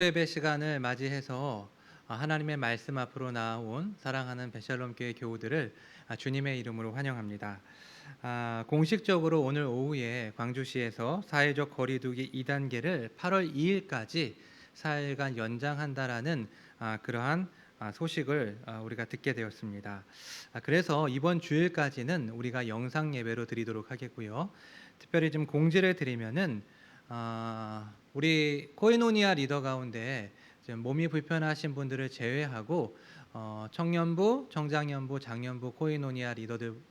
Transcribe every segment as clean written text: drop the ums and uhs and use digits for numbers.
예배 시간을 맞이해서 하나님의 말씀 앞으로 나온 사랑하는 베샬롬 교회 교우들을 주님의 이름으로 환영합니다. 공식적으로 오늘 오후에 광주시에서 사회적 거리두기 2단계를 8월 2일까지 4일간 연장한다라는 그러한 소식을 우리가 듣게 되었습니다. 그래서 이번 주일까지는 우리가 영상 예배로 드리도록 하겠고요. 특별히 좀 공지를 드리면은 우리 코이노니아 리더 가운데 지금 몸이 불편하신 분들을 제외하고 청년부, 청장년부, 장년부 코이노니아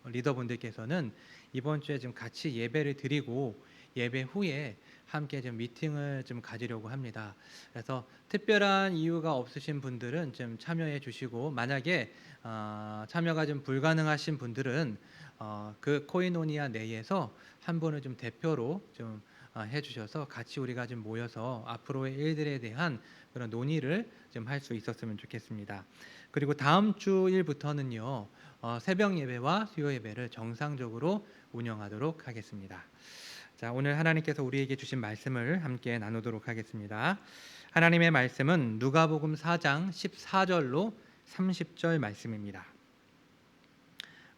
리더분들께서는 이번 주에 좀 같이 예배를 드리고 예배 후에 함께 좀 미팅을 좀 가지려고 합니다. 그래서 특별한 이유가 없으신 분들은 좀 참여해 주시고, 만약에 참여가 좀 불가능하신 분들은 그 코이노니아 내에서 한 분을 좀 대표로 좀 해주셔서 같이 우리가 좀 모여서 앞으로의 일들에 대한 그런 논의를 좀 할 수 있었으면 좋겠습니다. 그리고 다음 주일부터는요, 새벽 예배와 수요 예배를 정상적으로 운영하도록 하겠습니다. 자, 오늘 하나님께서 우리에게 주신 말씀을 함께 나누도록 하겠습니다. 하나님의 말씀은 누가복음 4장 14절로 30절 말씀입니다.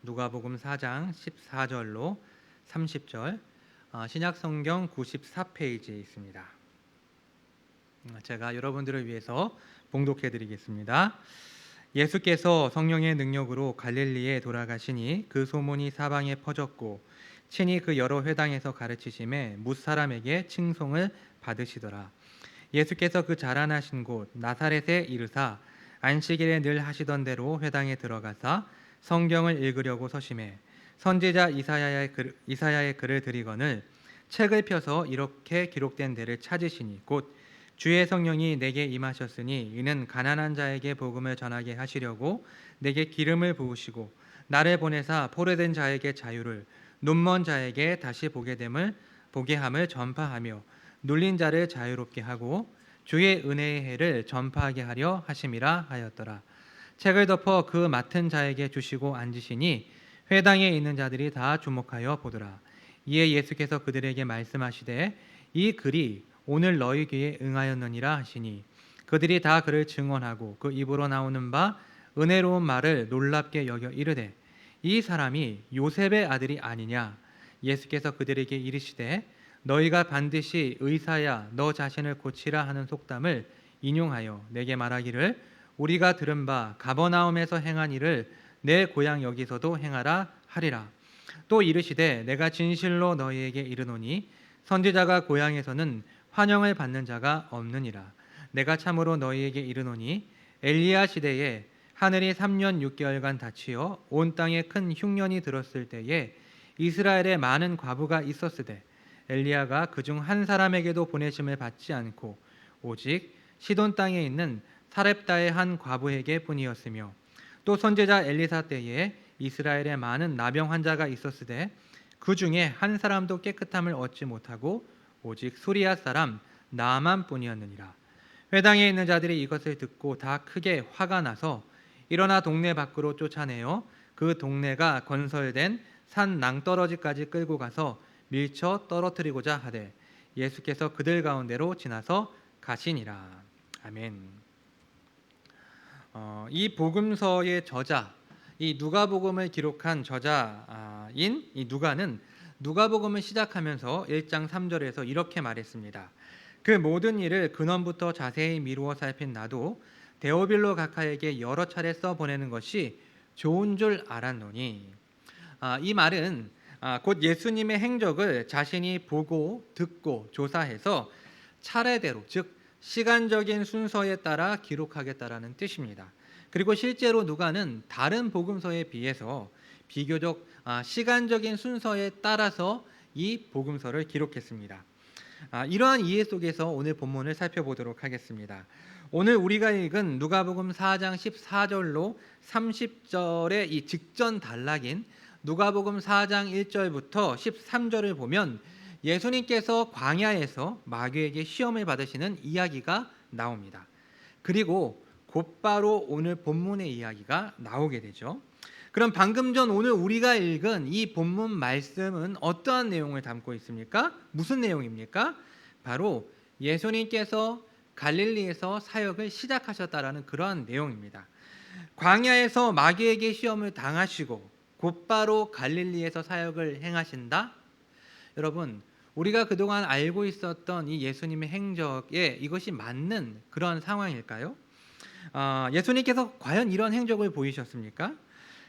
누가복음 4장 14절로 30절, 신약성경 94페이지에 있습니다. 제가 여러분들을 위해서 봉독해 드리겠습니다. 예수께서 성령의 능력으로 갈릴리에 돌아가시니 그 소문이 사방에 퍼졌고 친히 그 여러 회당에서 가르치심에 뭇사람에게 칭송을 받으시더라. 예수께서 그 자라나신 곳 나사렛에 이르사 안식일에 늘 하시던 대로 회당에 들어가사 성경을 읽으려고 서심해 선지자 이사야의 글을 드리거늘 책을 펴서 이렇게 기록된 데를 찾으시니 곧 주의 성령이 내게 임하셨으니 이는 가난한 자에게 복음을 전하게 하시려고 내게 기름을 부으시고 나를 보내사 포로된 자에게 자유를, 눈먼 자에게 다시 보게 함을 전파하며 눌린 자를 자유롭게 하고 주의 은혜의 해를 전파하게 하려 하심이라 하였더라. 책을 덮어 그 맡은 자에게 주시고 앉으시니 회당에 있는 자들이 다 주목하여 보더라. 이에 예수께서 그들에게 말씀하시되 이 글이 오늘 너희 귀에 응하였느니라 하시니 그들이 다 그를 증언하고 그 입으로 나오는 바 은혜로운 말을 놀랍게 여겨 이르되 이 사람이 요셉의 아들이 아니냐. 예수께서 그들에게 이르시되 너희가 반드시 의사야 너 자신을 고치라 하는 속담을 인용하여 내게 말하기를 우리가 들은 바 가버나움에서 행한 일을 내 고향 여기서도 행하라 하리라. 또 이르시되 내가 진실로 너희에게 이르노니 선지자가 고향에서는 환영을 받는 자가 없느니라. 내가 참으로 너희에게 이르노니 엘리야 시대에 하늘이 3년 6개월간 닫히어 온 땅에 큰 흉년이 들었을 때에 이스라엘에 많은 과부가 있었으되 엘리야가 그중 한 사람에게도 보내심을 받지 않고 오직 시돈 땅에 있는 사렙다의 한 과부에게 뿐이었으며 또 선지자 엘리사 때에 이스라엘에 많은 나병 환자가 있었으되 그 중에 한 사람도 깨끗함을 얻지 못하고 오직 수리아 사람 나만 뿐이었느니라. 회당에 있는 자들이 이것을 듣고 다 크게 화가 나서 일어나 동네 밖으로 쫓아내어 그 동네가 건설된 산 낭떠러지까지 끌고 가서 밀쳐 떨어뜨리고자 하되 예수께서 그들 가운데로 지나서 가시니라. 아멘. 이 복음서의 저자, 이 누가복음을 기록한 저자인 이 누가는 누가복음을 시작하면서 1장 3절에서 이렇게 말했습니다. 그 모든 일을 근원부터 자세히 미루어 살핀 나도 데오빌로 각하에게 여러 차례 써보내는 것이 좋은 줄 알았노니. 이 말은 곧 예수님의 행적을 자신이 보고 듣고 조사해서 차례대로, 즉 시간적인 순서에 따라 기록하겠다라는 뜻입니다. 그리고 실제로 누가는 다른 복음서에 비해서 비교적 시간적인 순서에 따라서 이 복음서를 기록했습니다. 이러한 이해 속에서 오늘 본문을 살펴보도록 하겠습니다. 오늘 우리가 읽은 누가복음 4장 14절로 30절의 이 직전 단락인 누가복음 4장 1절부터 13절을 보면 예수님께서 광야에서 마귀에게 시험을 받으시는 이야기가 나옵니다. 그리고 곧바로 오늘 본문의 이야기가 나오게 되죠. 그럼 방금 전 오늘 우리가 읽은 이 본문 말씀은 어떠한 내용을 담고 있습니까? 무슨 내용입니까? 바로 예수님께서 갈릴리에서 사역을 시작하셨다라는 그러한 내용입니다. 광야에서 마귀에게 시험을 당하시고 곧바로 갈릴리에서 사역을 행하신다? 여러분, 우리가 그동안 알고 있었던 이 예수님의 행적에 이것이 맞는 그런 상황일까요? 예수님께서 과연 이런 행적을 보이셨습니까?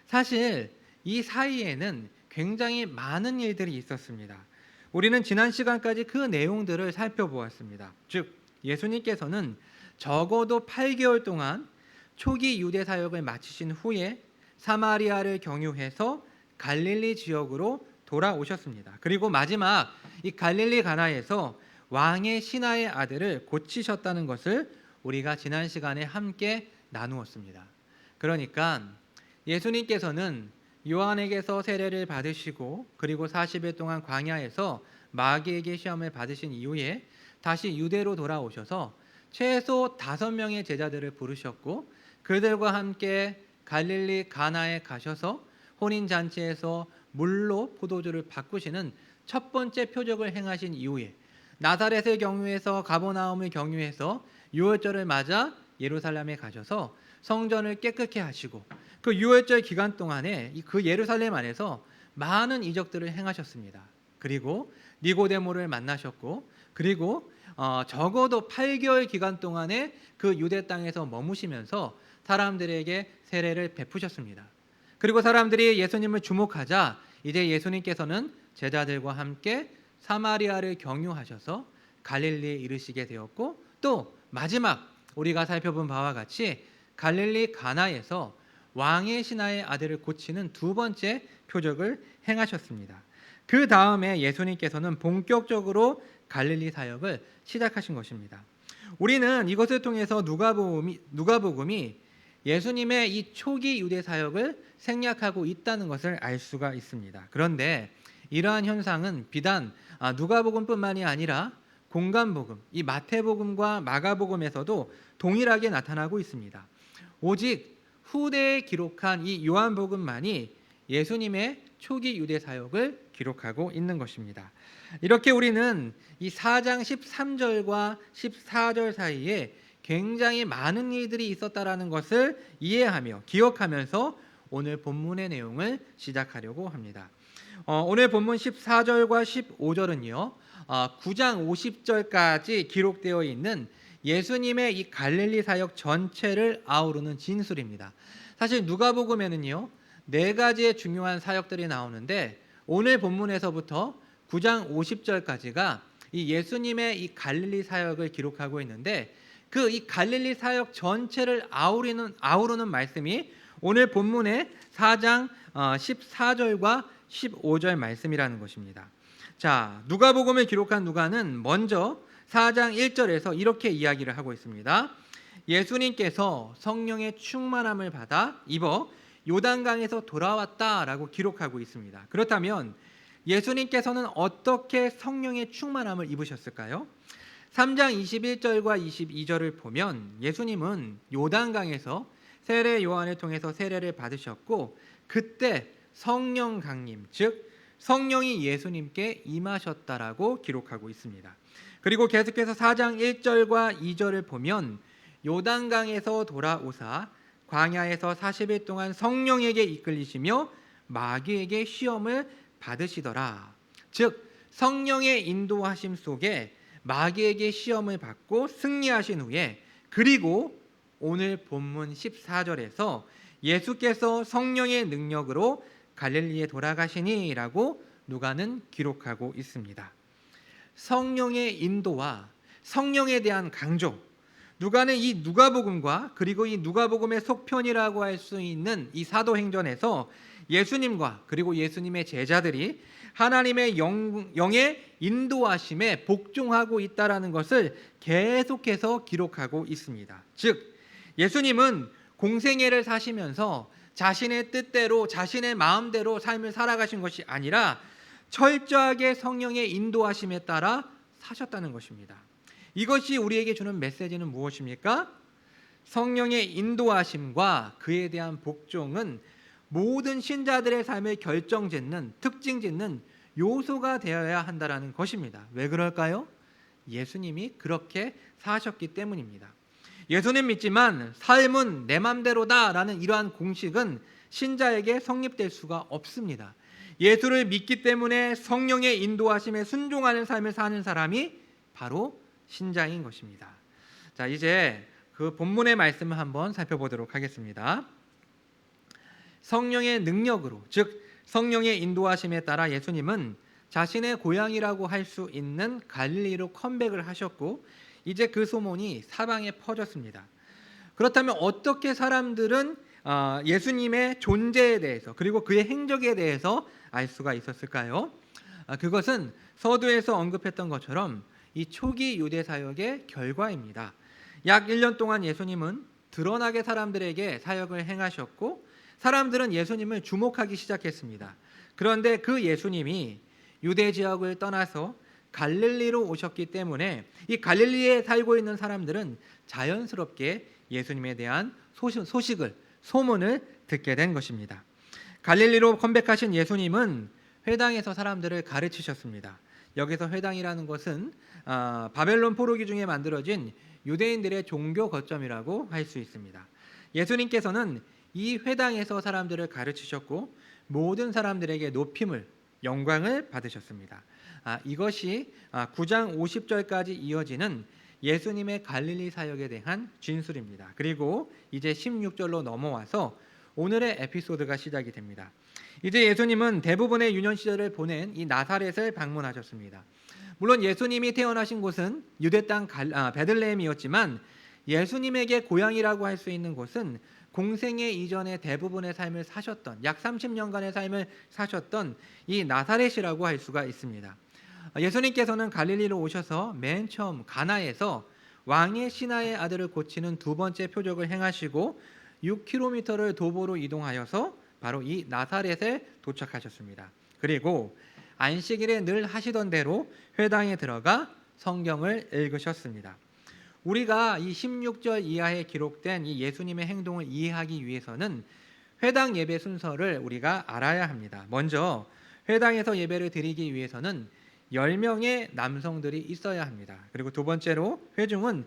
사실 이 사이에는 굉장히 많은 일들이 있었습니다. 우리는 지난 시간까지 그 내용들을 살펴보았습니다. 즉, 예수님께서는 적어도 8개월 동안 초기 유대 사역을 마치신 후에 사마리아를 경유해서 갈릴리 지역으로 돌아오셨습니다. 그리고 마지막 이 갈릴리 가나에서 왕의 신하의 아들을 고치셨다는 것을 우리가 지난 시간에 함께 나누었습니다. 그러니까 예수님께서는 요한에게서 세례를 받으시고 그리고 40일 동안 광야에서 마귀에게 시험을 받으신 이후에 다시 유대로 돌아오셔서 최소 5명의 제자들을 부르셨고 그들과 함께 갈릴리 가나에 가셔서 혼인잔치에서 물로 포도주를 바꾸시는 첫 번째 표적을 행하신 이후에 나사렛을 경유해서 가버나움을 경유해서 유월절을 맞아 예루살렘에 가셔서 성전을 깨끗게 하시고 그 유월절 기간 동안에 그 예루살렘 안에서 많은 이적들을 행하셨습니다. 그리고 니고데모를 만나셨고 그리고 적어도 8개월 기간 동안에 그 유대 땅에서 머무시면서 사람들에게 세례를 베푸셨습니다. 그리고 사람들이 예수님을 주목하자 이제 예수님께서는 제자들과 함께 사마리아를 경유하셔서 갈릴리에 이르시게 되었고 또 마지막 우리가 살펴본 바와 같이 갈릴리 가나에서 왕의 신하의 아들을 고치는 두 번째 표적을 행하셨습니다. 그 다음에 예수님께서는 본격적으로 갈릴리 사역을 시작하신 것입니다. 우리는 이것을 통해서 누가복음이 예수님의 이 초기 유대 사역을 생략하고 있다는 것을 알 수가 있습니다. 그런데 이러한 현상은 비단 누가복음뿐만이 아니라 공간복음, 이 마태복음과 마가복음에서도 동일하게 나타나고 있습니다. 오직 후대에 기록한 이 요한복음만이 예수님의 초기 유대 사역을 기록하고 있는 것입니다. 이렇게 우리는 이 4장 13절과 14절 사이에 굉장히 많은 일들이 있었다라는 것을 이해하며 기억하면서 오늘 본문의 내용을 시작하려고 합니다. 오늘 본문 14절과 15절은요. 9장 50절까지 기록되어 있는 예수님의 이 갈릴리 사역 전체를 아우르는 진술입니다. 사실 누가복음에는요. 4가지의 중요한 사역들이 나오는데 오늘 본문에서부터 9장 50절까지가 이 예수님의 이 갈릴리 사역을 기록하고 있는데 그 이 갈릴리 사역 전체를 아우르는 말씀이 오늘 본문의 4장 14절과 15절 말씀이라는 것입니다. 자, 누가복음을 기록한 누가는 먼저 4장 1절에서 이렇게 이야기를 하고 있습니다. 예수님께서 성령의 충만함을 받아 입어 요단강에서 돌아왔다라고 기록하고 있습니다. 그렇다면 예수님께서는 어떻게 성령의 충만함을 입으셨을까요? 3장 21절과 22절을 보면 예수님은 요단강에서 세례 요한을 통해서 세례를 받으셨고 그때 성령 강림, 즉 성령이 예수님께 임하셨다라고 기록하고 있습니다. 그리고 계속해서 4장 1절과 2절을 보면 요단강에서 돌아오사 광야에서 40일 동안 성령에게 이끌리시며 마귀에게 시험을 받으시더라. 즉 성령의 인도하심 속에 마귀에게 시험을 받고 승리하신 후에 그리고 오늘 본문 14절에서 예수께서 성령의 능력으로 갈릴리에 돌아가시니라고 누가는 기록하고 있습니다. 성령의 인도와 성령에 대한 강조, 누가는 이 누가복음과 그리고 이 누가복음의 속편이라고 할 수 있는 이 사도행전에서 예수님과 그리고 예수님의 제자들이 하나님의 영의 인도하심에 복종하고 있다라는 것을 계속해서 기록하고 있습니다. 즉 예수님은 공생애를 사시면서 자신의 뜻대로 자신의 마음대로 삶을 살아가신 것이 아니라 철저하게 성령의 인도하심에 따라 사셨다는 것입니다. 이것이 우리에게 주는 메시지는 무엇입니까? 성령의 인도하심과 그에 대한 복종은 모든 신자들의 삶을 결정짓는 특징짓는 요소가 되어야 한다는 것입니다. 왜 그럴까요? 예수님이 그렇게 사셨기 때문입니다. 예수님 믿지만 삶은 내 맘대로다라는 이러한 공식은 신자에게 성립될 수가 없습니다. 예수를 믿기 때문에 성령의 인도하심에 순종하는 삶을 사는 사람이 바로 신자인 것입니다. 자, 이제 그 본문의 말씀을 한번 살펴보도록 하겠습니다. 성령의 능력으로, 즉 성령의 인도하심에 따라 예수님은 자신의 고향이라고 할 수 있는 갈릴리로 컴백을 하셨고 이제 그 소문이 사방에 퍼졌습니다. 그렇다면 어떻게 사람들은 예수님의 존재에 대해서 그리고 그의 행적에 대해서 알 수가 있었을까요? 그것은 서두에서 언급했던 것처럼 이 초기 유대 사역의 결과입니다. 약 1년 동안 예수님은 드러나게 사람들에게 사역을 행하셨고 사람들은 예수님을 주목하기 시작했습니다. 그런데 그 예수님이 유대 지역을 떠나서 갈릴리로 오셨기 때문에 이 갈릴리에 살고 있는 사람들은 자연스럽게 예수님에 대한 소문을 듣게 된 것입니다. 갈릴리로 컴백하신 예수님은 회당에서 사람들을 가르치셨습니다. 여기서 회당이라는 것은 바벨론 포로기 중에 만들어진 유대인들의 종교 거점이라고 할 수 있습니다. 예수님께서는 이 회당에서 사람들을 가르치셨고 모든 사람들에게 높임을 영광을 받으셨습니다. 이것이 9장 50절까지 이어지는 예수님의 갈릴리 사역에 대한 진술입니다. 그리고 이제 16절로 넘어와서 오늘의 에피소드가 시작이 됩니다. 이제 예수님은 대부분의 유년 시절을 보낸 이 나사렛을 방문하셨습니다. 물론 예수님이 태어나신 곳은 유대 땅 베들레헴이었지만 예수님에게 고향이라고 할 수 있는 곳은 공생애 이전의 대부분의 삶을 사셨던 약 30년간의 삶을 사셨던 이 나사렛이라고 할 수가 있습니다. 예수님께서는 갈릴리로 오셔서 맨 처음 가나에서 왕의 신하의 아들을 고치는 두 번째 표적을 행하시고 6km를 도보로 이동하여서 바로 이 나사렛에 도착하셨습니다. 그리고 안식일에 늘 하시던 대로 회당에 들어가 성경을 읽으셨습니다. 우리가 이 16절 이하에 기록된 이 예수님의 행동을 이해하기 위해서는 회당 예배 순서를 우리가 알아야 합니다. 먼저 회당에서 예배를 드리기 위해서는 10명의 남성들이 있어야 합니다. 그리고 두 번째로 회중은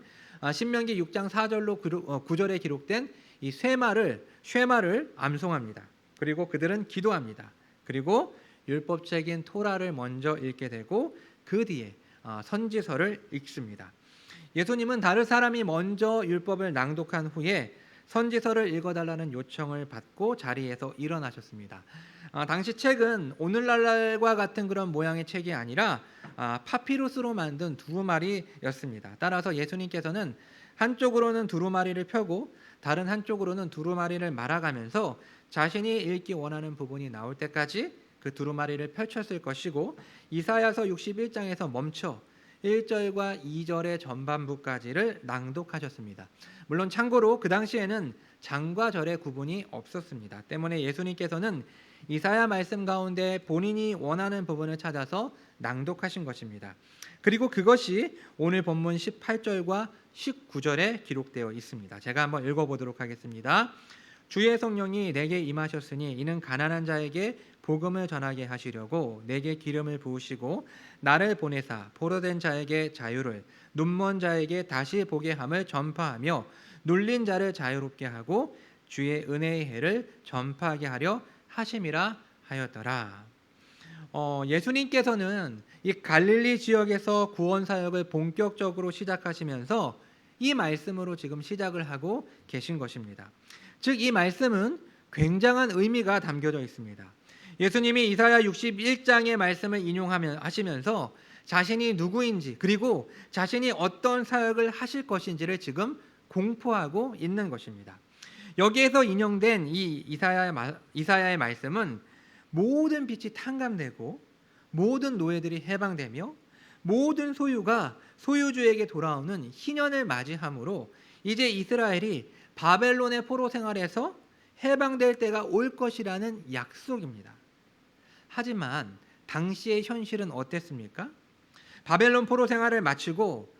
신명기 6장 4절로 9절에 기록된 이 쉐마를 암송합니다. 그리고 그들은 기도합니다. 그리고 율법책인 토라를 먼저 읽게 되고 그 뒤에 선지서를 읽습니다. 예수님은 다른 사람이 먼저 율법을 낭독한 후에 선지서를 읽어달라는 요청을 받고 자리에서 일어나셨습니다. 당시 책은 오늘날과 같은 그런 모양의 책이 아니라 파피루스로 만든 두루마리였습니다. 따라서 예수님께서는 한쪽으로는 두루마리를 펴고 다른 한쪽으로는 두루마리를 말아가면서 자신이 읽기 원하는 부분이 나올 때까지 그 두루마리를 펼쳤을 것이고 이사야서 61장에서 멈춰 1절과 2절의 전반부까지를 낭독하셨습니다. 물론 참고로 그 당시에는 장과 절의 구분이 없었습니다. 때문에 예수님께서는 이사야 말씀 가운데 본인이 원하는 부분을 찾아서 낭독하신 것입니다. 그리고 그것이 오늘 본문 18절과 19절에 기록되어 있습니다. 제가 한번 읽어보도록 하겠습니다. 주의 성령이 내게 임하셨으니 이는 가난한 자에게 복음을 전하게 하시려고 내게 기름을 부으시고 나를 보내사 포로된 자에게 자유를 눈먼 자에게 다시 보게 함을 전파하며 눌린 자를 자유롭게 하고 주의 은혜의 해를 전파하게 하려 하심이라 하였더라. 예수님께서는 이 갈릴리 지역에서 구원 사역을 본격적으로 시작하시면서 이 말씀으로 지금 시작을 하고 계신 것입니다. 즉 이 말씀은 굉장한 의미가 담겨져 있습니다. 예수님이 이사야 61장의 말씀을 인용하시면서 자신이 누구인지 그리고 자신이 어떤 사역을 하실 것인지를 지금 공포하고 있는 것입니다. 여기에서 인용된 이 이사야의 말씀은 모든 빛이 탕감되고 모든 노예들이 해방되며 모든 소유가 소유주에게 돌아오는 희년을 맞이함으로 이제 이스라엘이 바벨론의 포로 생활에서 해방될 때가 올 것이라는 약속입니다. 하지만 당시의 현실은 어땠습니까? 바벨론 포로 생활을 마치고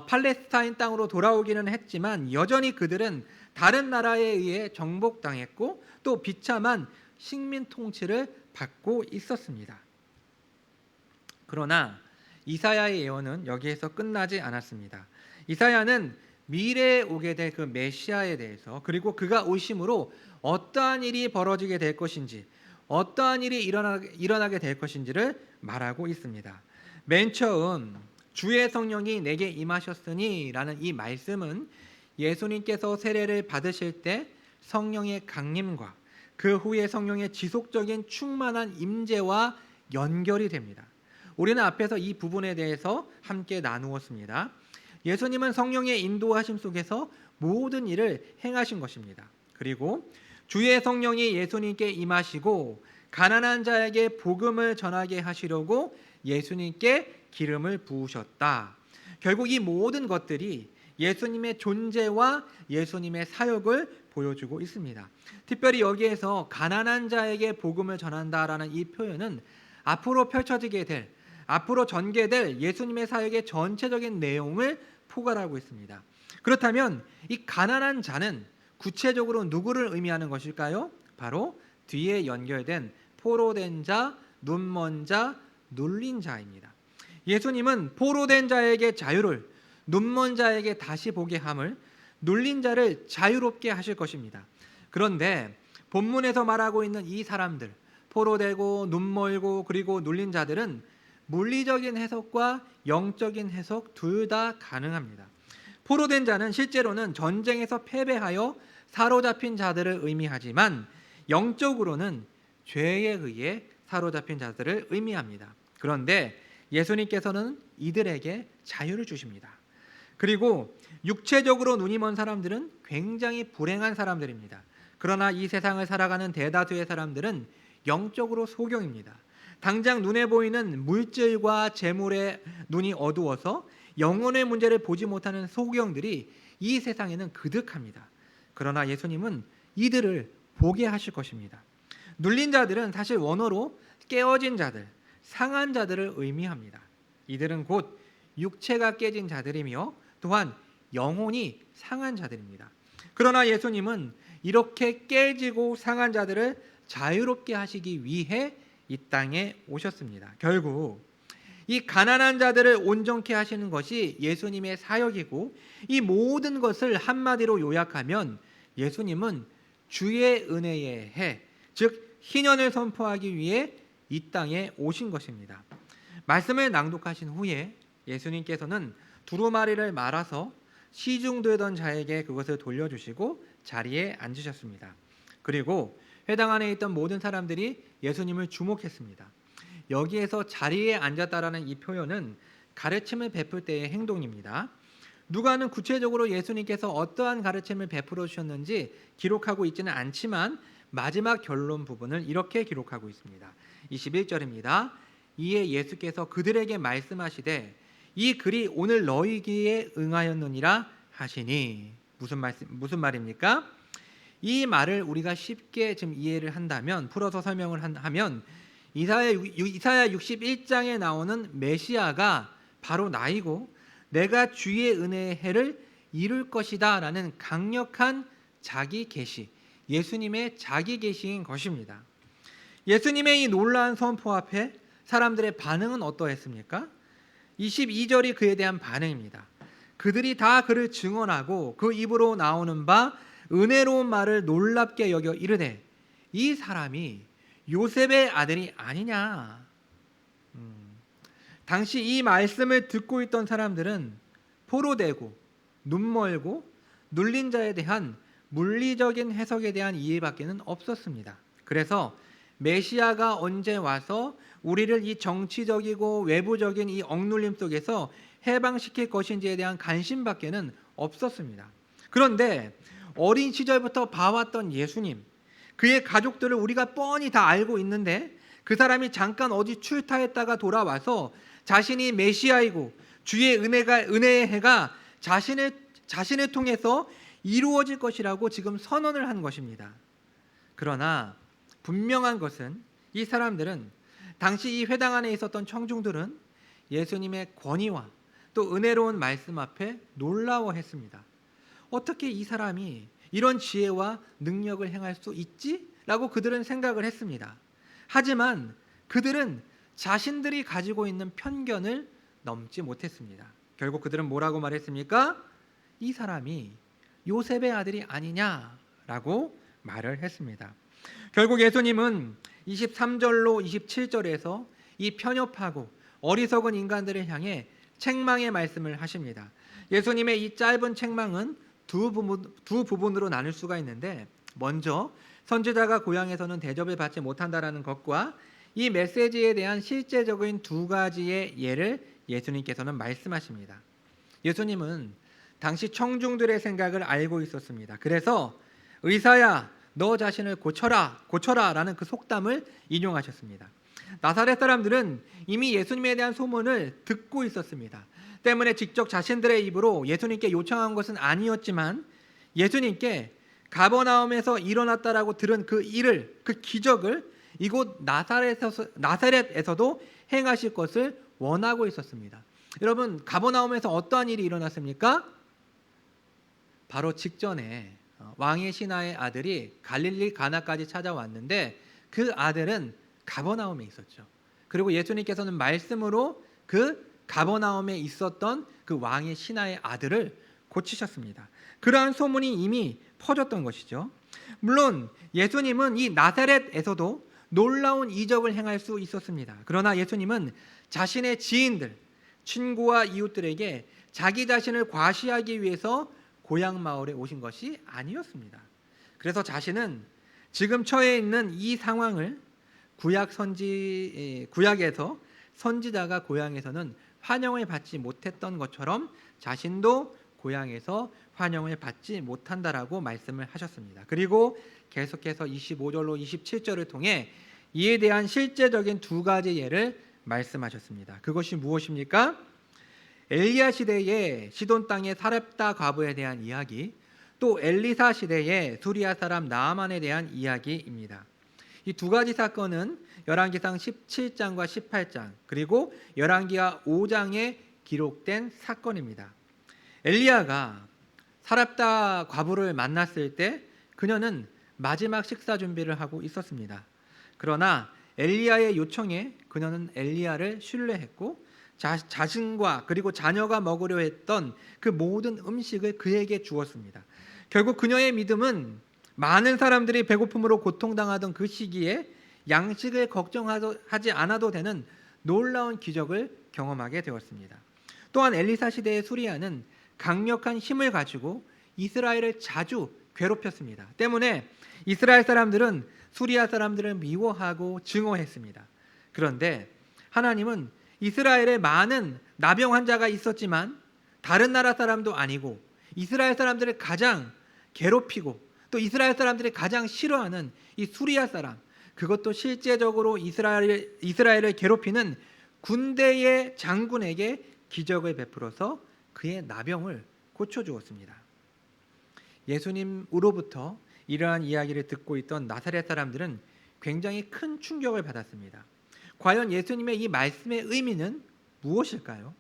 팔레스타인 땅으로 돌아오기는 했지만 여전히 그들은 다른 나라에 의해 정복당했고 또 비참한 식민 통치를 받고 있었습니다. 그러나 이사야의 예언은 여기에서 끝나지 않았습니다. 이사야는 미래에 오게 될 그 메시아에 대해서, 그리고 그가 오심으로 어떠한 일이 벌어지게 될 것인지, 어떠한 일이 일어나게 될 것인지를 말하고 있습니다. 맨 처음 주의 성령이 내게 임하셨으니 라는 이 말씀은 예수님께서 세례를 받으실 때 성령의 강림과 그 후에 성령의 지속적인 충만한 임재와 연결이 됩니다. 우리는 앞에서 이 부분에 대해서 함께 나누었습니다. 예수님은 성령의 인도하심 속에서 모든 일을 행하신 것입니다. 그리고 주의 성령이 예수님께 임하시고 가난한 자에게 복음을 전하게 하시려고 예수님께 기름을 부으셨다. 결국 이 모든 것들이 예수님의 존재와 예수님의 사역을 보여주고 있습니다. 특별히 여기에서 가난한 자에게 복음을 전한다라는 이 표현은 앞으로 펼쳐지게 될, 앞으로 전개될 예수님의 사역의 전체적인 내용을 포괄하고 있습니다. 그렇다면 이 가난한 자는 구체적으로 누구를 의미하는 것일까요? 바로 뒤에 연결된 포로된 자, 눈먼 자, 눌린 자입니다. 예수님은 포로된 자에게 자유를, 눈먼 자에게 다시 보게 함을, 눌린 자를 자유롭게 하실 것입니다. 그런데 본문에서 말하고 있는 이 사람들, 포로되고 눈멀고 그리고 눌린 자들은 물리적인 해석과 영적인 해석 둘 다 가능합니다. 포로된 자는 실제로는 전쟁에서 패배하여 사로잡힌 자들을 의미하지만 영적으로는 죄에 의해 사로잡힌 자들을 의미합니다. 그런데 예수님께서는 이들에게 자유를 주십니다. 그리고 육체적으로 눈이 먼 사람들은 굉장히 불행한 사람들입니다. 그러나 이 세상을 살아가는 대다수의 사람들은 영적으로 소경입니다. 당장 눈에 보이는 물질과 재물에 눈이 어두워서 영혼의 문제를 보지 못하는 소경들이 이 세상에는 그득합니다. 그러나 예수님은 이들을 보게 하실 것입니다. 눌린 자들은 사실 원어로 깨어진 자들, 상한 자들을 의미합니다. 이들은 곧 육체가 깨진 자들이며 또한 영혼이 상한 자들입니다. 그러나 예수님은 이렇게 깨지고 상한 자들을 자유롭게 하시기 위해 이 땅에 오셨습니다. 결국 이 가난한 자들을 온전케 하시는 것이 예수님의 사역이고, 이 모든 것을 한마디로 요약하면 예수님은 주의 은혜의 해, 즉 희년을 선포하기 위해 이 땅에 오신 것입니다. 말씀을 낭독하신 후에 예수님께서는 두루마리를 말아서 시중되던 자에게 그것을 돌려주시고 자리에 앉으셨습니다. 그리고 회당 안에 있던 모든 사람들이 예수님을 주목했습니다. 여기에서 자리에 앉았다라는 이 표현은 가르침을 베풀 때의 행동입니다. 누가는 구체적으로 예수님께서 어떠한 가르침을 베풀어 주셨는지 기록하고 있지는 않지만 마지막 결론 부분을 이렇게 기록하고 있습니다. 21절입니다. 이에 예수께서 그들에게 말씀하시되 이 글이 오늘 너희에게 응하였느니라 하시니. 무슨 말입니까? 이 말을 우리가 쉽게 지금 이해를 한다면, 풀어서 설명을 하면 이사야 61장에 나오는 메시아가 바로 나이고 내가 주의 은혜의 해를 이룰 것이다 라는 강력한 자기 계시, 예수님의 자기 계시인 것입니다. 예수님의 이 놀라운 선포 앞에 사람들의 반응은 어떠했습니까? 22절이 그에 대한 반응입니다. 그들이 다 그를 증언하고 그 입으로 나오는 바 은혜로운 말을 놀랍게 여겨 이르되 이 사람이 요셉의 아들이 아니냐. 당시 이 말씀을 듣고 있던 사람들은 포로되고 눈멀고 눌린 자에 대한 물리적인 해석에 대한 이해밖에는 없었습니다. 그래서 메시아가 언제 와서 우리를 이 정치적이고 외부적인 이 억눌림 속에서 해방시킬 것인지에 대한 관심밖에는 없었습니다. 그런데 어린 시절부터 봐왔던 예수님, 그의 가족들을 우리가 뻔히 다 알고 있는데 그 사람이 잠깐 어디 출타했다가 돌아와서 자신이 메시아이고 주의 은혜의 해가 자신을 통해서 이루어질 것이라고 지금 선언을 한 것입니다. 그러나 분명한 것은 이 사람들은, 당시 이 회당 안에 있었던 청중들은 예수님의 권위와 또 은혜로운 말씀 앞에 놀라워했습니다. 어떻게 이 사람이 이런 지혜와 능력을 행할 수 있지? 라고 그들은 생각을 했습니다. 하지만 그들은 자신들이 가지고 있는 편견을 넘지 못했습니다. 결국 그들은 뭐라고 말했습니까? 이 사람이 요셉의 아들이 아니냐라고 말을 했습니다. 결국 예수님은 23절로 27절에서 이 편협하고 어리석은 인간들을 향해 책망의 말씀을 하십니다. 예수님의 이 짧은 책망은 두 부분으로 나눌 수가 있는데, 먼저 선지자가 고향에서는 대접을 받지 못한다라는 것과 이 메시지에 대한 실제적인 두 가지의 예를 예수님께서는 말씀하십니다. 예수님은 당시 청중들의 생각을 알고 있었습니다. 그래서 의사야 너 자신을 고쳐라 라는 그 속담을 인용하셨습니다. 나사렛 사람들은 이미 예수님에 대한 소문을 듣고 있었습니다. 때문에 직접 자신들의 입으로 예수님께 요청한 것은 아니었지만, 예수님께 가버나움에서 일어났다라고 들은 그 일을, 그 기적을 이곳 나사렛에서도 행하실 것을 원하고 있었습니다. 여러분, 가버나움에서 어떠한 일이 일어났습니까? 바로 직전에 왕의 신하의 아들이 갈릴리 가나까지 찾아왔는데, 그 아들은 가버나움에 있었죠. 그리고 예수님께서는 말씀으로 그 가버나움에 있었던 그 왕의 신하의 아들을 고치셨습니다. 그러한 소문이 이미 퍼졌던 것이죠. 물론 예수님은 이 나사렛에서도 놀라운 이적을 행할 수 있었습니다. 그러나 예수님은 자신의 지인들, 친구와 이웃들에게 자기 자신을 과시하기 위해서 고향 마을에 오신 것이 아니었습니다. 그래서 자신은 지금 처해 있는 이 상황을 구약에서 선지자가 고향에서는 환영을 받지 못했던 것처럼 자신도 고향에서 환영을 받지 못한다라고 말씀을 하셨습니다. 그리고 계속해서 25절로 27절을 통해 이에 대한 실제적인 두 가지 예를 말씀하셨습니다. 그것이 무엇입니까? 엘리야 시대의 시돈 땅의 사렙다 과부에 대한 이야기, 또 엘리사 시대의 수리아 사람 나아만에 대한 이야기입니다. 이 두 가지 사건은 열왕기상 17장과 18장, 그리고 열왕기하 5장에 기록된 사건입니다. 엘리야가 사렙다 과부를 만났을 때 그녀는 마지막 식사 준비를 하고 있었습니다. 그러나 엘리야의 요청에 그녀는 엘리야를 신뢰했고, 자신과 그리고 자녀가 먹으려 했던 그 모든 음식을 그에게 주었습니다. 결국 그녀의 믿음은 많은 사람들이 배고픔으로 고통당하던 그 시기에 양식을 걱정하지 않아도 되는 놀라운 기적을 경험하게 되었습니다. 또한 엘리사 시대의 수리아는 강력한 힘을 가지고 이스라엘을 자주 괴롭혔습니다. 때문에 이스라엘 사람들은 수리아 사람들을 미워하고 증오했습니다. 그런데 하나님은 이스라엘에 많은 나병 환자가 있었지만 다른 나라 사람도 아니고 이스라엘 사람들을 가장 괴롭히고 또 이스라엘 사람들이 가장 싫어하는 이 수리아 사람, 그것도 실제적으로 이스라엘을 괴롭히는 군대의 장군에게 기적을 베풀어서 그의 나병을 고쳐주었습니다. 예수님으로부터 이러한 이야기를 듣고 있던 나사렛 사람들은 굉장히 큰 충격을 받았습니다. 과연 예수님의 이 말씀의 의미는 무엇일까요?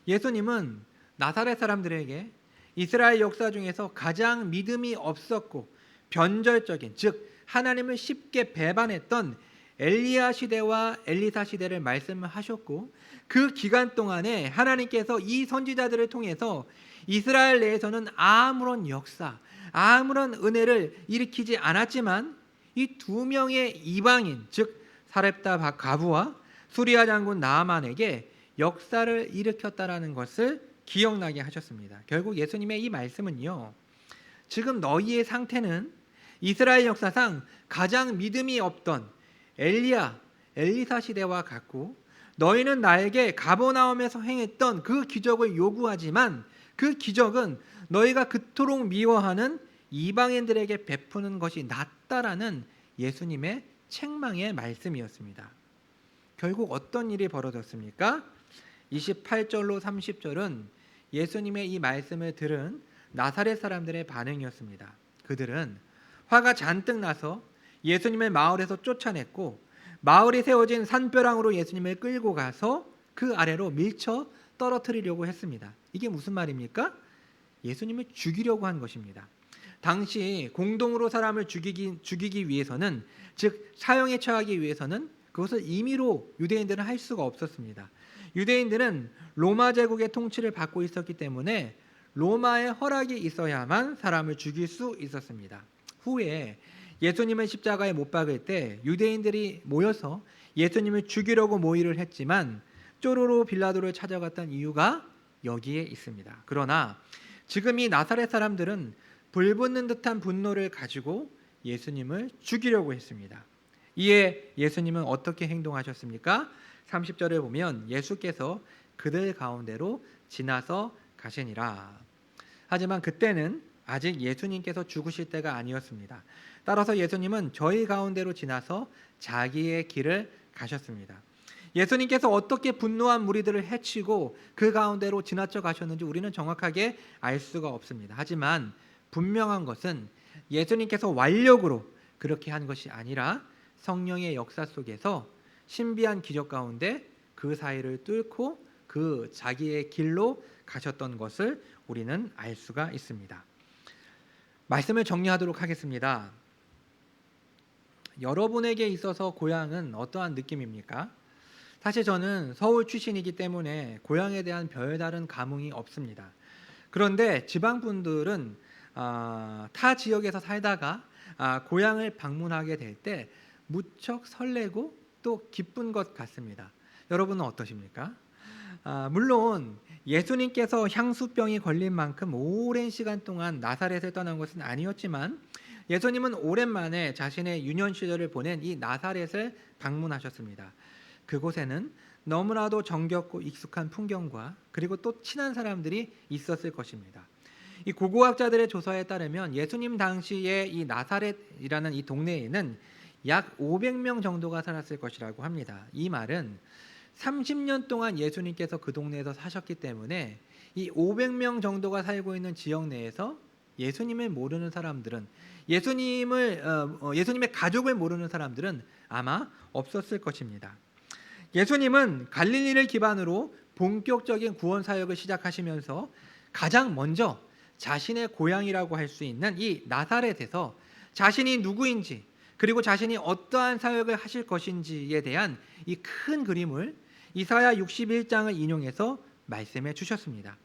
예수님은 나사렛 사람들에게 이스라엘 역사 중에서 가장 믿음이 없었고 변절적인, 즉 하나님을 쉽게 배반했던 엘리야 시대와 엘리사 시대를 말씀하셨고, 그 기간 동안에 하나님께서 이 선지자들을 통해서 이스라엘 내에서는 아무런 역사, 아무런 은혜를 일으키지 않았지만 이 두 명의 이방인, 즉 사렙다 과부와 수리아 장군 나아만에게 역사를 일으켰다라는 것을 기억나게 하셨습니다. 결국 예수님의 이 말씀은요, 지금 너희의 상태는 이스라엘 역사상 가장 믿음이 없던 엘리야, 엘리사 시대와 같고, 너희는 나에게 가버나움에서 행했던 그 기적을 요구하지만 그 기적은 너희가 그토록 미워하는 이방인들에게 베푸는 것이 낫다라는 예수님의 책망의 말씀이었습니다. 결국 어떤 일이 벌어졌습니까? 28절로 30절은 예수님의 이 말씀을 들은 나사렛 사람들의 반응이었습니다. 그들은 화가 잔뜩 나서 예수님을 마을에서 쫓아냈고, 마을이 세워진 산벼랑으로 예수님을 끌고 가서 그 아래로 밀쳐 떨어뜨리려고 했습니다. 이게 무슨 말입니까? 예수님을 죽이려고 한 것입니다. 당시 공동으로 사람을 죽이기 위해서는, 즉 사형에 처하기 위해서는 그것을 임의로 유대인들은 할 수가 없었습니다. 유대인들은 로마 제국의 통치를 받고 있었기 때문에 로마의 허락이 있어야만 사람을 죽일 수 있었습니다. 후에 예수님을 십자가에 못 박을 때 유대인들이 모여서 예수님을 죽이려고 모의를 했지만 쪼로로 빌라도를 찾아갔던 이유가 여기에 있습니다. 그러나 지금 이 나사렛 사람들은 불붙는 듯한 분노를 가지고 예수님을 죽이려고 했습니다. 이에 예수님은 어떻게 행동하셨습니까? 30절을 보면 예수께서 그들 가운데로 지나서 가시니라. 하지만 그때는 아직 예수님께서 죽으실 때가 아니었습니다. 따라서 예수님은 저희 가운데로 지나서 자기의 길을 가셨습니다. 예수님께서 어떻게 분노한 무리들을 해치고 그 가운데로 지나쳐 가셨는지 우리는 정확하게 알 수가 없습니다. 하지만 분명한 것은 예수님께서 완력으로 그렇게 한 것이 아니라 성령의 역사 속에서 신비한 기적 가운데 그 사이를 뚫고 그 자기의 길로 가셨던 것을 우리는 알 수가 있습니다. 말씀을 정리하도록 하겠습니다. 여러분에게 있어서 고향은 어떠한 느낌입니까? 사실 저는 서울 출신이기 때문에 고향에 대한 별다른 감흥이 없습니다. 그런데 지방 분들은 타 지역에서 살다가 고향을 방문하게 될 때 무척 설레고 또 기쁜 것 같습니다. 여러분은 어떠십니까? 물론 예수님께서 향수병이 걸린 만큼 오랜 시간 동안 나사렛을 떠난 것은 아니었지만 예수님은 오랜만에 자신의 유년 시절을 보낸 이 나사렛을 방문하셨습니다. 그곳에는 너무나도 정겹고 익숙한 풍경과 그리고 또 친한 사람들이 있었을 것입니다. 이 고고학자들의 조사에 따르면 예수님 당시에 이 나사렛이라는 이 동네에는 약 500명 정도가 살았을 것이라고 합니다. 이 말은 30년 동안 예수님께서 그 동네에서 사셨기 때문에 이 500명 정도가 살고 있는 지역 내에서 예수님을 모르는 사람들은 예수님의 가족을 모르는 사람들은 아마 없었을 것입니다. 예수님은 갈릴리를 기반으로 본격적인 구원 사역을 시작하시면서 가장 먼저 자신의 고향이라고 할 수 있는 이 나사렛에서 자신이 누구인지 그리고 자신이 어떠한 사역을 하실 것인지에 대한 이 큰 그림을 이사야 61장을 인용해서 말씀해 주셨습니다.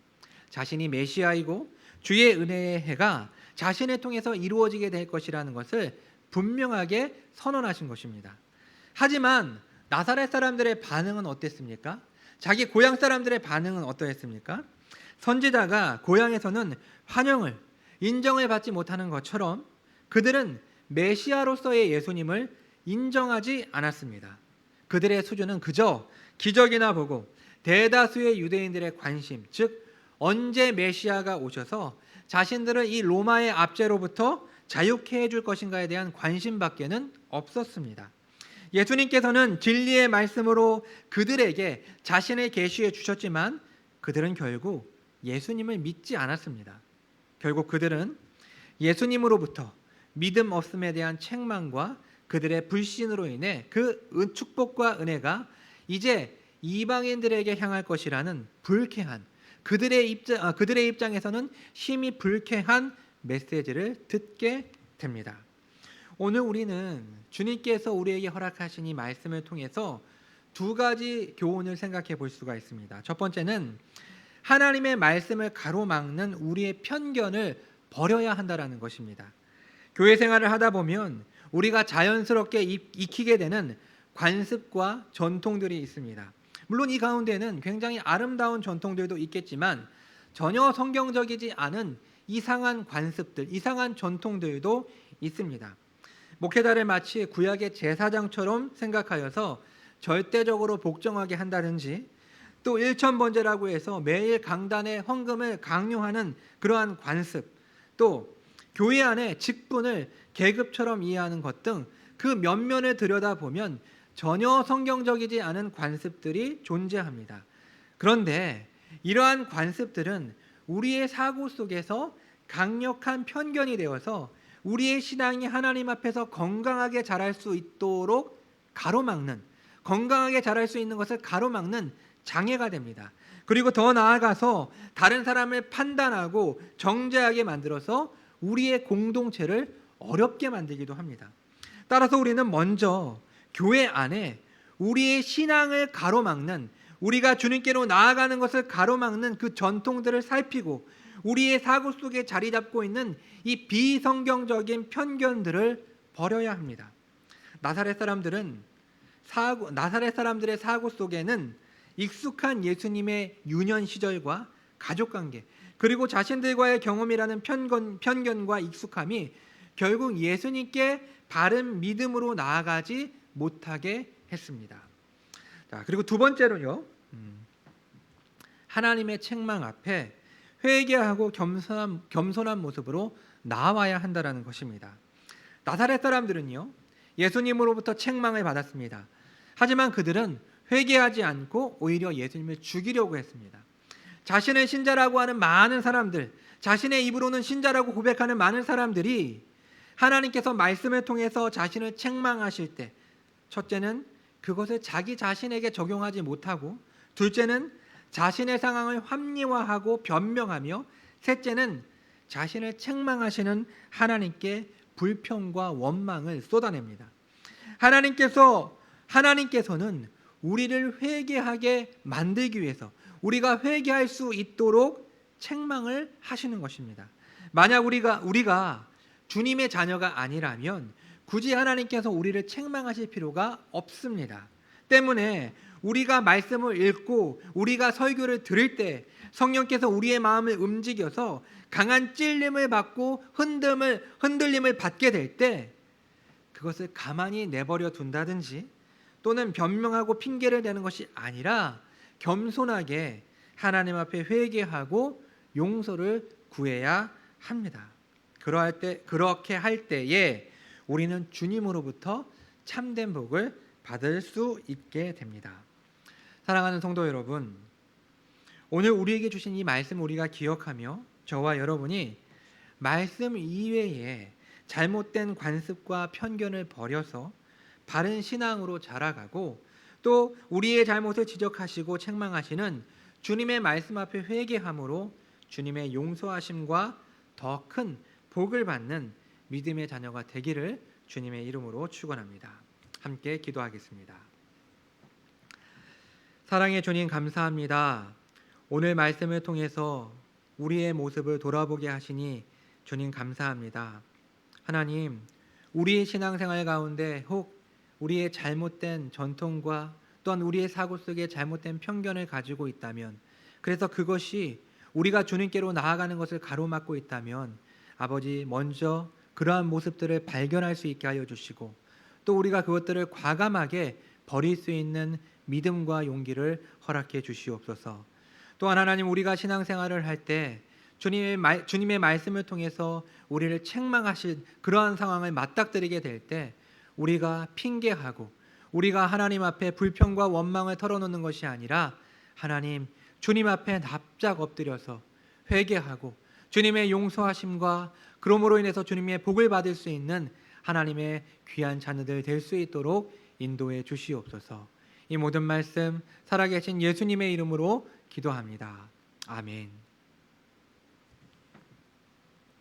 자신이 메시아이고 주의 은혜의 해가 자신을 통해서 이루어지게 될 것이라는 것을 분명하게 선언하신 것입니다. 하지만 나사렛 사람들의 반응은 어땠습니까? 자기 고향 사람들의 반응은 어떠했습니까? 선지자가 고향에서는 환영을, 인정을 받지 못하는 것처럼 그들은 메시아로서의 예수님을 인정하지 않았습니다. 그들의 수준은 그저 기적이나 보고 대다수의 유대인들의 관심, 즉 언제 메시아가 오셔서 자신들을 이 로마의 압제로부터 자유케 해줄 것인가에 대한 관심밖에는 없었습니다. 예수님께서는 진리의 말씀으로 그들에게 자신을 계시해 주셨지만 그들은 결국 예수님을 믿지 않았습니다. 결국 그들은 예수님으로부터 믿음 없음에 대한 책망과 그들의 불신으로 인해 그 축복과 은혜가 이제 이방인들에게 향할 것이라는 불쾌한 그들의 입장에서는 심히 불쾌한 메시지를 듣게 됩니다. 오늘 우리는 주님께서 우리에게 허락하신 이 말씀을 통해서 두 가지 교훈을 생각해 볼 수가 있습니다. 첫 번째는 하나님의 말씀을 가로막는 우리의 편견을 버려야 한다라는 것입니다. 교회 생활을 하다 보면 우리가 자연스럽게 익히게 되는 관습과 전통들이 있습니다. 물론 이 가운데는 굉장히 아름다운 전통들도 있겠지만 전혀 성경적이지 않은 이상한 관습들, 이상한 전통들도 있습니다. 목회자를 마치 구약의 제사장처럼 생각하여서 절대적으로 복종하게 한다든지 또 일천번제라고 해서 매일 강단에 헌금을 강요하는 그러한 관습, 또 교회 안에 직분을 계급처럼 이해하는 것 등 그 면면을 들여다보면 전혀 성경적이지 않은 관습들이 존재합니다. 그런데 이러한 관습들은 우리의 사고 속에서 강력한 편견이 되어서 우리의 신앙이 하나님 앞에서 건강하게 자랄 수 있도록 가로막는, 건강하게 자랄 수 있는 것을 가로막는 장애가 됩니다. 그리고 더 나아가서 다른 사람을 판단하고 정죄하게 만들어서 우리의 공동체를 어렵게 만들기도 합니다. 따라서 우리는 먼저 교회 안에 우리의 신앙을 가로막는, 우리가 주님께로 나아가는 것을 가로막는 그 전통들을 살피고 우리의 사고 속에 자리 잡고 있는 이 비성경적인 편견들을 버려야 합니다. 나사렛 사람들의 사고 속에는 익숙한 예수님의 유년 시절과 가족관계, 그리고 자신들과의 경험이라는 편견과 익숙함이 결국 예수님께 바른 믿음으로 나아가지 못하게 했습니다. 자, 그리고 두 번째로요, 하나님의 책망 앞에 회개하고 겸손한 모습으로 나와야 한다는 것입니다. 나사렛 사람들은요, 예수님으로부터 책망을 받았습니다. 하지만 그들은 회개하지 않고 오히려 예수님을 죽이려고 했습니다. 자신을 신자라고 하는 많은 사람들, 자신의 입으로는 신자라고 고백하는 많은 사람들이 하나님께서 말씀을 통해서 자신을 책망하실 때, 첫째는 그것을 자기 자신에게 적용하지 못하고, 둘째는 자신의 상황을 합리화하고 변명하며, 셋째는 자신을 책망하시는 하나님께 불평과 원망을 쏟아냅니다. 하나님께서는 우리를 회개하게 만들기 위해서, 우리가 회개할 수 있도록 책망을 하시는 것입니다. 만약 우리가 주님의 자녀가 아니라면 굳이 하나님께서 우리를 책망하실 필요가 없습니다. 때문에 우리가 말씀을 읽고 우리가 설교를 들을 때 성령께서 우리의 마음을 움직여서 강한 찔림을 받고 흔들림을 받게 될 때 그것을 가만히 내버려 둔다든지 또는 변명하고 핑계를 대는 것이 아니라 겸손하게 하나님 앞에 회개하고 용서를 구해야 합니다. 그렇게 할 때에 우리는 주님으로부터 참된 복을 받을 수 있게 됩니다. 사랑하는 성도 여러분, 오늘 우리에게 주신 이 말씀 우리가 기억하며 저와 여러분이 말씀 이외에 잘못된 관습과 편견을 버려서 바른 신앙으로 자라가고 또 우리의 잘못을 지적하시고 책망하시는 주님의 말씀 앞에 회개함으로 주님의 용서하심과 더 큰 복을 받는 믿음의 자녀가 되기를 주님의 이름으로 축원합니다. 함께 기도하겠습니다. 사랑의 주님, 감사합니다. 오늘 말씀을 통해서 우리의 모습을 돌아보게 하시니 주님 감사합니다. 하나님, 우리의 신앙생활 가운데 혹 우리의 잘못된 전통과 또한 우리의 사고 속에 잘못된 편견을 가지고 있다면, 그래서 그것이 우리가 주님께로 나아가는 것을 가로막고 있다면 아버지, 먼저 그러한 모습들을 발견할 수 있게 하여 주시고 또 우리가 그것들을 과감하게 버릴 수 있는 믿음과 용기를 허락해 주시옵소서. 또한 하나님, 우리가 신앙생활을 할 때 주님의 말씀을 통해서 우리를 책망하신 그러한 상황을 맞닥뜨리게 될 때 우리가 핑계하고 우리가 하나님 앞에 불평과 원망을 털어놓는 것이 아니라 하나님, 주님 앞에 납작 엎드려서 회개하고 주님의 용서하심과 그러므로 인해서 주님의 복을 받을 수 있는 하나님의 귀한 자녀들 될 수 있도록 인도해 주시옵소서. 이 모든 말씀 살아계신 예수님의 이름으로 기도합니다. 아멘.